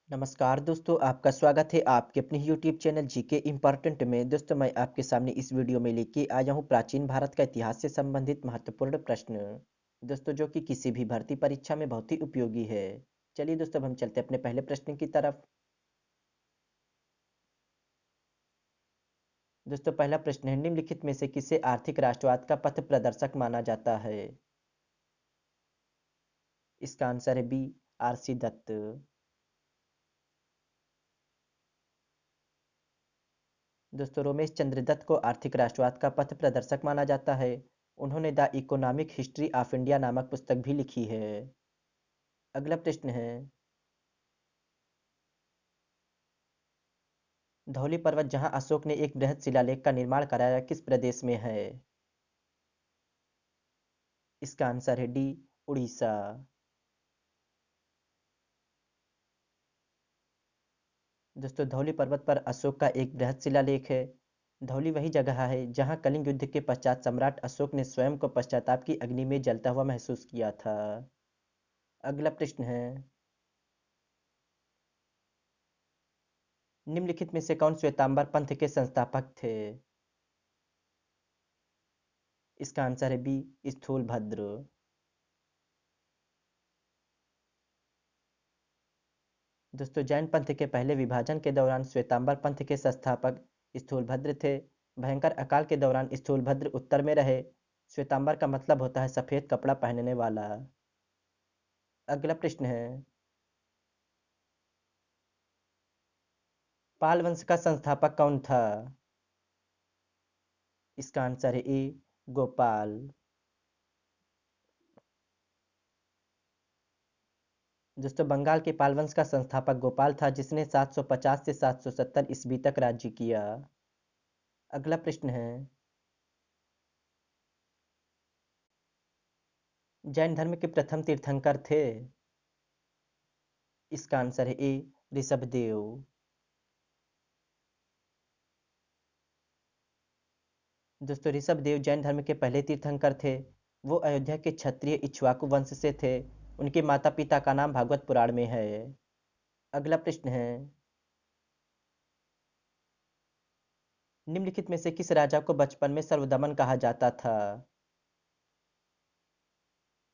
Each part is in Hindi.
नमस्कार दोस्तों, आपका स्वागत है आपके अपने यूट्यूब चैनल जीके इम्पोर्टेंट में। दोस्तों, मैं आपके सामने इस वीडियो में लेके आया हूँ प्राचीन भारत का इतिहास से संबंधित महत्वपूर्ण प्रश्न। दोस्तों, जो कि किसी भी भर्ती परीक्षा में बहुत ही उपयोगी है। चलिए दोस्तों, अब हम चलते हैं अपने पहले प्रश्न की तरफ। दोस्तों, पहला प्रश्न है, निम्नलिखित में से किसे आर्थिक राष्ट्रवाद का पथ प्रदर्शक माना जाता है? इसका आंसर है बी, आर सी दत्त। दोस्तों, रोमेश चंद्र दत्त को आर्थिक राष्ट्रवाद का पथ प्रदर्शक माना जाता है। उन्होंने the economic history of India नामक पुस्तक भी लिखी है। अगला प्रश्न है, धौली पर्वत जहां अशोक ने एक बृहद शिलालेख का निर्माण कराया, किस प्रदेश में है? इसका आंसर है डी, उड़ीसा। दोस्तों, धौली पर्वत पर अशोक का एक बृहद शिलालेख है। धौली वही जगह है जहां कलिंग युद्ध के पश्चात सम्राट अशोक ने स्वयं को पश्चाताप की अग्नि में जलता हुआ महसूस किया था। अगला प्रश्न है, निम्नलिखित में से कौन श्वेतांबर पंथ के संस्थापक थे? इसका आंसर है बी, स्थूलभद्र। दोस्तों, जैन पंथ के पहले विभाजन के दौरान श्वेतांबर पंथ के संस्थापक स्थूलभद्र थे। भयंकर अकाल के दौरान स्थूलभद्र उत्तर में रहे। श्वेतांबर का मतलब होता है सफेद कपड़ा पहनने वाला। अगला प्रश्न है, पाल वंश का संस्थापक कौन था? इसका आंसर है ए, गोपाल। दोस्तों, बंगाल के पाल वंश का संस्थापक गोपाल था, जिसने 750 से 770 ईस्वी तक राज्य किया। अगला प्रश्न है, जैन धर्म के प्रथम तीर्थंकर थे? इसका आंसर है ए, ऋषभदेव। दोस्तों, ऋषभदेव जैन धर्म के पहले तीर्थंकर थे। वो अयोध्या के क्षत्रिय इक्ष्वाकु वंश से थे। उनके माता पिता का नाम भागवत पुराण में है। अगला प्रश्न है, निम्नलिखित में से किस राजा को बचपन में सर्वदमन कहा जाता था?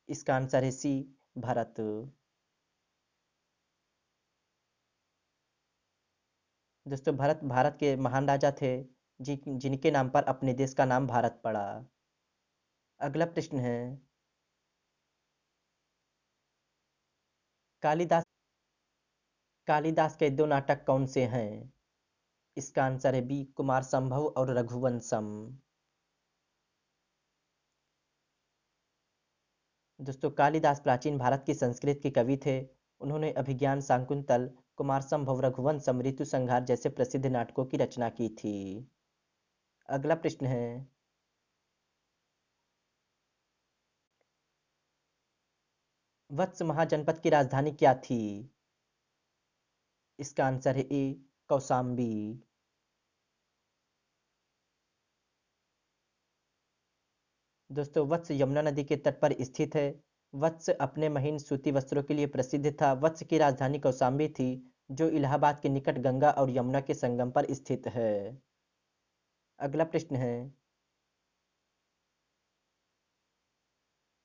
इसका आंसर है सी, भरत। दोस्तों, भरत भारत के महान राजा थे, जिनके नाम पर अपने देश का नाम भारत पड़ा। अगला प्रश्न है, कालिदास कालिदास के दो नाटक कौन से हैं? इसका आंसर है बी, कुमार संभव और रघुवंशम। दोस्तों, कालिदास प्राचीन भारत के संस्कृत के कवि थे। उन्होंने अभिज्ञान शाकुंतल, कुमार संभव, रघुवंशम, ऋतु संहार जैसे प्रसिद्ध नाटकों की रचना की थी। अगला प्रश्न है, वत्स महाजनपद की राजधानी क्या थी? इसका आंसर है ए, कौशाम्बी। दोस्तों, वत्स यमुना नदी के तट पर स्थित है। वत्स अपने महीन सूती वस्त्रों के लिए प्रसिद्ध था। वत्स की राजधानी कौशाम्बी थी, जो इलाहाबाद के निकट गंगा और यमुना के संगम पर स्थित है। अगला प्रश्न है,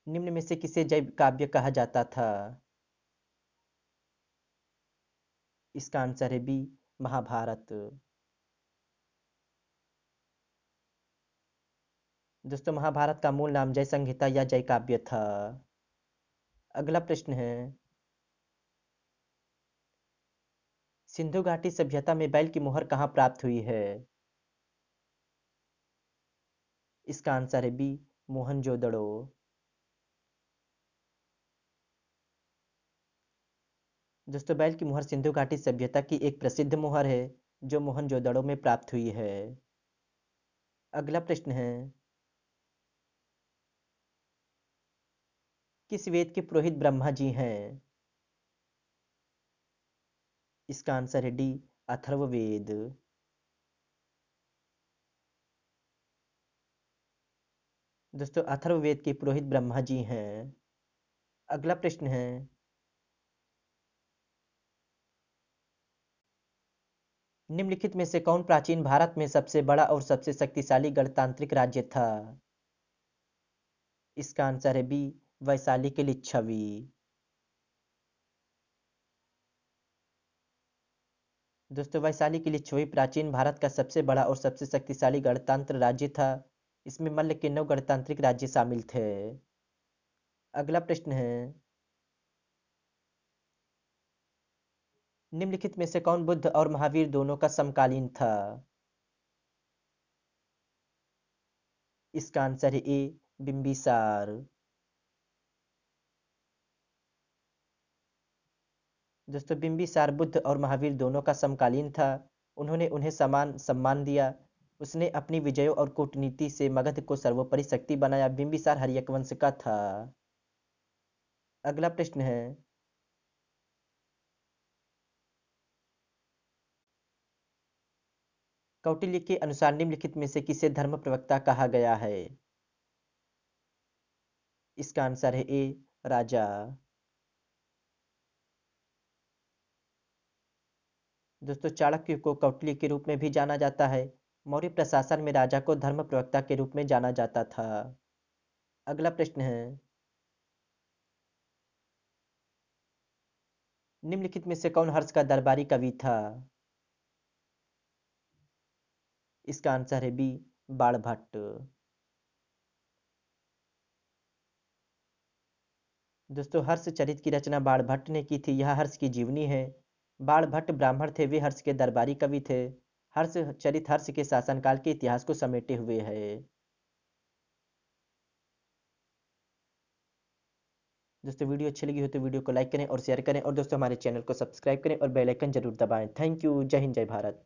निम्न में से किसे जैव काव्य कहा जाता था? इसका आंसर है बी, महाभारत। दोस्तों, महाभारत का मूल नाम जय संहिता या जय काव्य था। अगला प्रश्न है, सिंधु घाटी सभ्यता में बैल की मुहर कहाँ प्राप्त हुई है? इसका आंसर है बी, मोहनजोदड़ो। दोस्तों, बैल की मुहर सिंधु घाटी सभ्यता की एक प्रसिद्ध मुहर है, जो मोहनजोदड़ो में प्राप्त हुई है। अगला प्रश्न है, किस वेद के पुरोहित ब्रह्मा जी हैं? इसका आंसर है डी, अथर्ववेद। दोस्तों, अथर्ववेद के पुरोहित ब्रह्मा जी हैं। अगला प्रश्न है, निम्नलिखित में से कौन प्राचीन भारत में सबसे बड़ा और सबसे शक्तिशाली गणतांत्रिक राज्य था? इसका आंसर है बी, वैशाली के लिच्छवी। दोस्तों, वैशाली के लिच्छवी प्राचीन भारत का सबसे बड़ा और सबसे शक्तिशाली गणतंत्र राज्य था। इसमें मल्ल के 9 गणतांत्रिक राज्य शामिल थे। अगला प्रश्न है, निम्नलिखित में से कौन बुद्ध और महावीर दोनों का समकालीन था? इसका आंसर है ए, बिंबिसार। दोस्तों, बिंबिसार बुद्ध और महावीर दोनों का समकालीन था। उन्होंने उन्हें समान सम्मान दिया। उसने अपनी विजयों और कूटनीति से मगध को सर्वोपरि शक्ति बनाया। बिंबिसार हर्यक वंश का था। अगला प्रश्न है, कौटिल्य के अनुसार निम्नलिखित में से किसे धर्म प्रवक्ता कहा गया है? इसका आंसर है ए, राजा। दोस्तों, चाणक्य को कौटिल्य के रूप में भी जाना जाता है। मौर्य प्रशासन में राजा को धर्म प्रवक्ता के रूप में जाना जाता था। अगला प्रश्न है, निम्नलिखित में से कौन हर्ष का दरबारी कवि था? इसका आंसर है बी, बाणभट्ट। दोस्तों, हर्ष चरित की रचना बाणभट्ट ने की थी। यह हर्ष की जीवनी है। बाणभट्ट ब्राह्मण थे, वे हर्ष के दरबारी कवि थे। हर्ष चरित हर्ष के शासनकाल के इतिहास को समेटे हुए है। दोस्तों, वीडियो अच्छी लगी हो तो वीडियो को लाइक करें और शेयर करें, और दोस्तों हमारे चैनल को सब्सक्राइब करें और बेल आइकन जरूर दबाएं। Thank you. जय हिंद, जय भारत।